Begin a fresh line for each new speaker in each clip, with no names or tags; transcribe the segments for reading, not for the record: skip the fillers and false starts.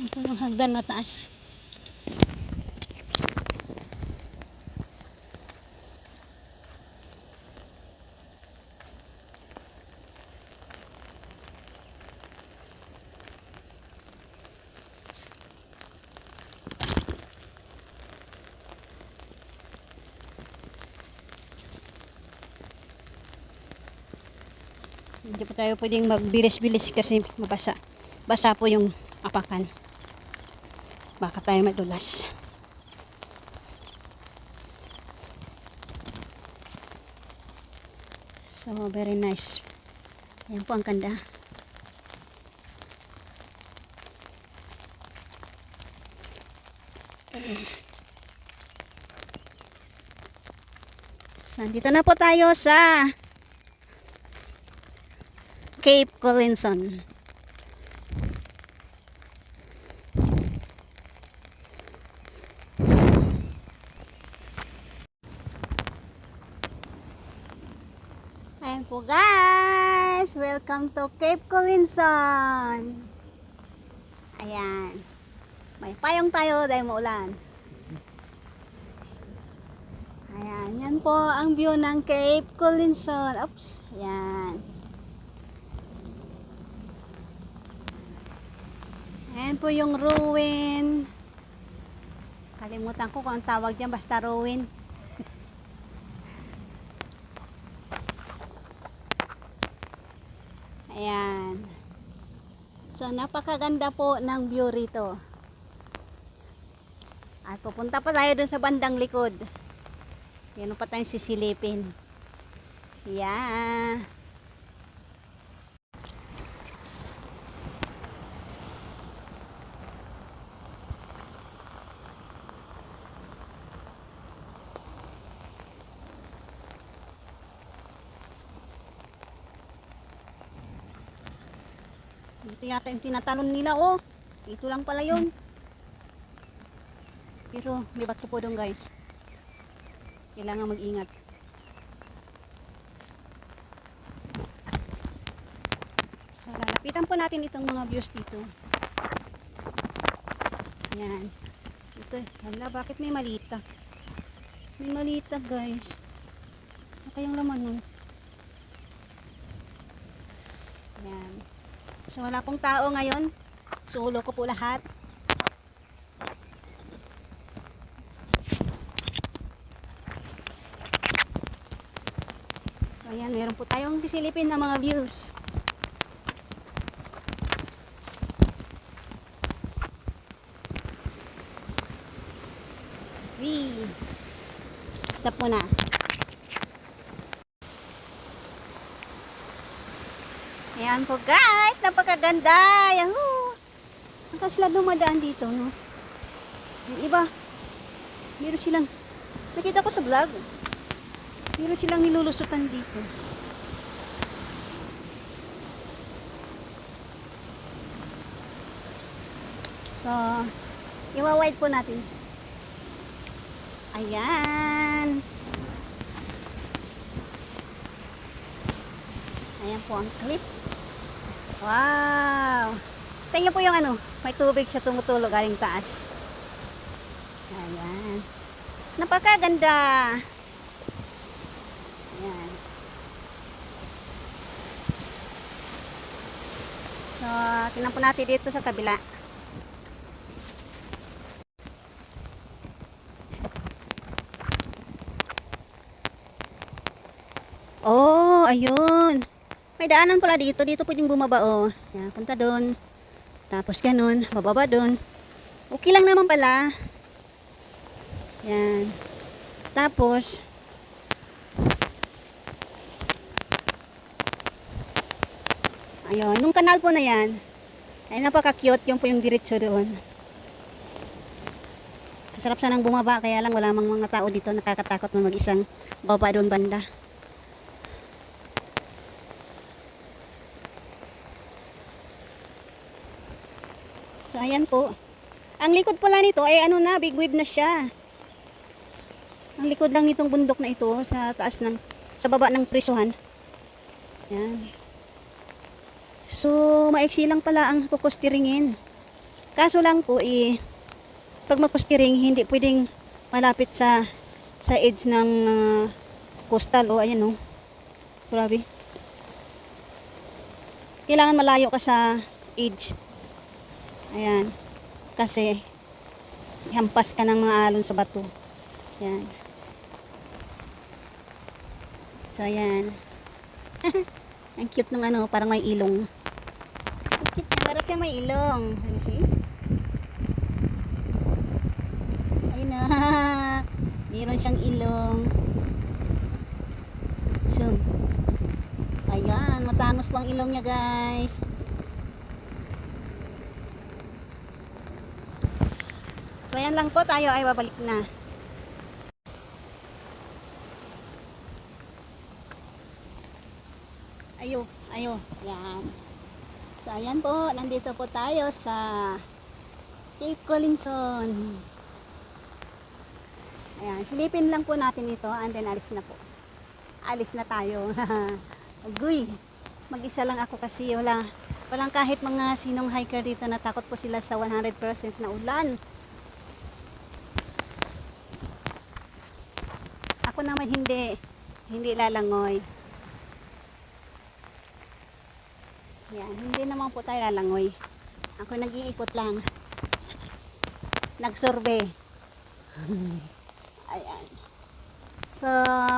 Ito yung hagdan mataas. Hindi po tayo pwedeng magbilis-bilis kasi mabasa. Basa po yung apakan. Baka tayo madulas. So, very nice. Ayan po ang kanda. So, dito na po tayo sa Cape Collinson. Ayan po guys, welcome to Cape Collinson. Ayan, may payong tayo dahil maulan. Ayan, yan po ang view ng Cape Collinson. Oops, ayan. Ayan po yung ruin. Kalimutan ko kung ang tawag dyan, basta ruin. Ayan. So, napakaganda po ng view rito. At pupunta pa tayo dun sa bandang likod. Yan pa tayong sisilipin. Siya. Ito yata yung tinatalon nila, oh. Ito lang pala yun. Pero may bato po doon guys. Kailangan mag-ingat. So lalapitan po natin itong mga views dito. Yan. Ito, hala, bakit may malita? May malita guys. Ano kayang laman nun? Yan. So wala pong tao ngayon. Sulo ko po lahat. Ayan, meron po tayong sisilipin na mga views. Stop muna. Ayan po guys, napakaganda. Yahoo! Saan ka sila dumadaan dito, no? Yung iba, meron silang, nakita ko sa vlog, meron silang nilulusutan dito. So, iwa-wide po natin. Ayan. Ayan po ang cliff. Wow! Tingnan po yung ano, may tubig sa tumutulog galing taas. Ayan. Napakaganda. Ayan. So, tingnan po natin dito sa kabila. Oh, ayun. May daanan pala dito. Dito pwedeng bumaba, oh. Yan, punta doon. Tapos ganun, bababa doon. Okay lang naman pala. Yan. Tapos, ayun, nung kanal po na yan, ay napaka-cute. Yung po yung diretso doon. Masarap sanang bumaba, kaya lang wala mang mga tao dito. Nakakatakot na mag-isang baba doon banda. So, ayan po. Ang likod pala nito ay ano na, big wave na siya. Ang likod lang nitong bundok na ito sa taas ng, sa baba ng prisuhan. Ayan. So, maiksi lang pala ang kukustiringin. Kaso lang po, pag magpustiring, hindi pwedeng malapit sa edge ng coastal. O, ayan o. Grabe. Kailangan malayo ka sa edge. Ayan. Kasi, hampas ka ng mga alon sa bato. Ayan. So, ayan. Ang cute nung ano, parang may ilong. Ang cute na, parang siya may ilong. Let me see. Ayun na. Meron siyang ilong. So, ayan, matangos po ang ilong niya, guys. So, ayan lang po, tayo ay babalik na. Ayo, ayo, yan. So, ayan po, nandito po tayo sa Cape Collinson. Ayan, silipin lang po natin ito and then alis na po. Alis na tayo. Agoy, mag-isa lang ako kasi walang kahit mga sinong hiker dito na takot po sila sa 100% na ulan. Ako naman hindi lalangoy. Yan, hindi naman po tayo lalangoy. Ako nag-iikot lang. Nag-survey. Ayan. So,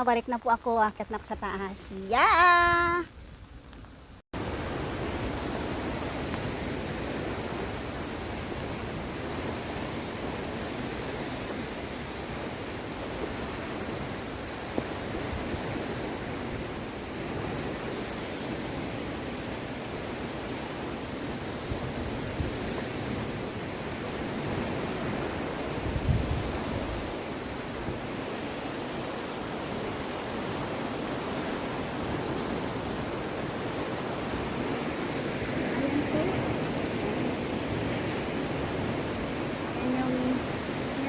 balik na po ako. Akit na ako sa taas. Yeah!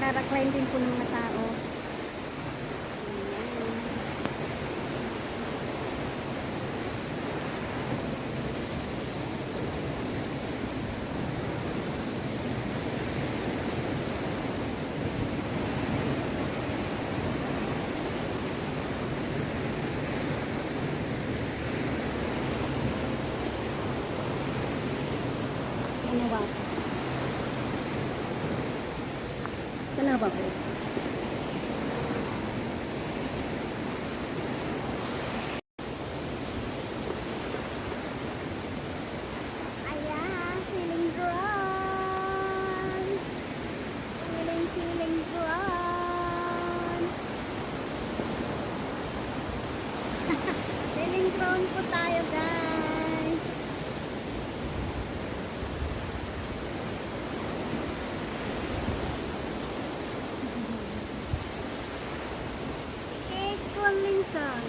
Nirarakline din po ng mga tao. Ano ba? Ano ba po? Ayan, feeling drawn. Feeling drawn. Feeling drawn po tayo, guys. Cape Collinson.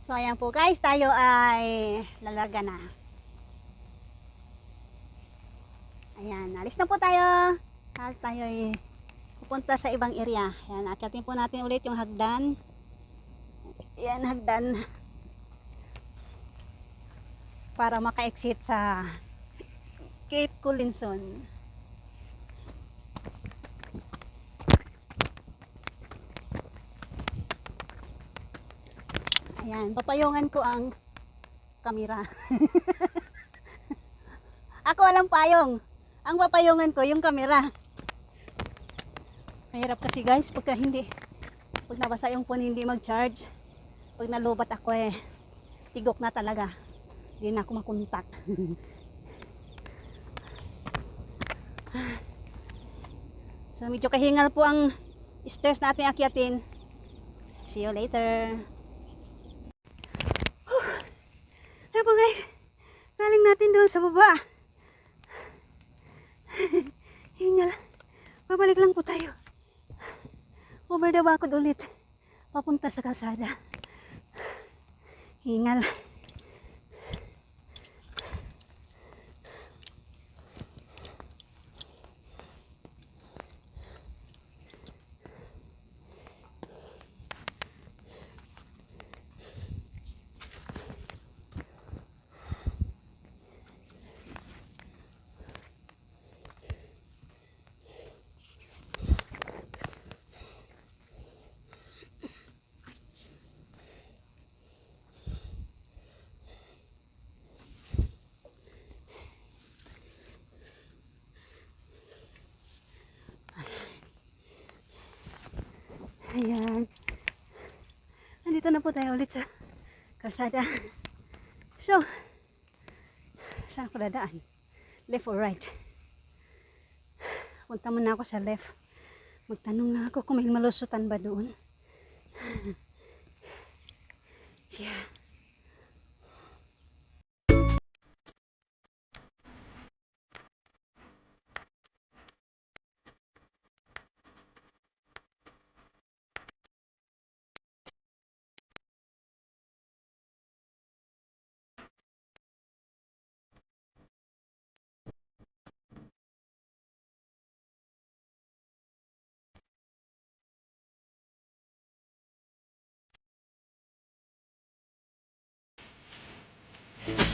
So, ayan po guys, tayo ay lalarga na. Ayan, alis na po tayo. At tayo ay pupunta sa ibang area. Ayan, akyatin po natin ulit yung hagdan. Ayan, hagdan. Para maka-exit sa Cape Collinson. Ayan, papayungan ko ang kamera. Ako walang payong. Ang papayungan ko yung kamera. Mahirap kasi guys, pag nabasa yung phone hindi mag-charge. Pag nalubat ako tigok na talaga. Hindi na ako makontak. So medyo kahingal po ang stairs natin akyatin. See you later. Ayan po guys, galing natin doon sa baba. Hingal. Babalik lang po tayo. Over the bakod ulit. Papunta sa kalsada. Hingal. Ayan. Nandito na po tayo ulit sa kalsada. So, saan ako dadaan? Left or right? Punta muna ako sa left. Magtanong lang ako kung may malusutan ba doon. Yeah.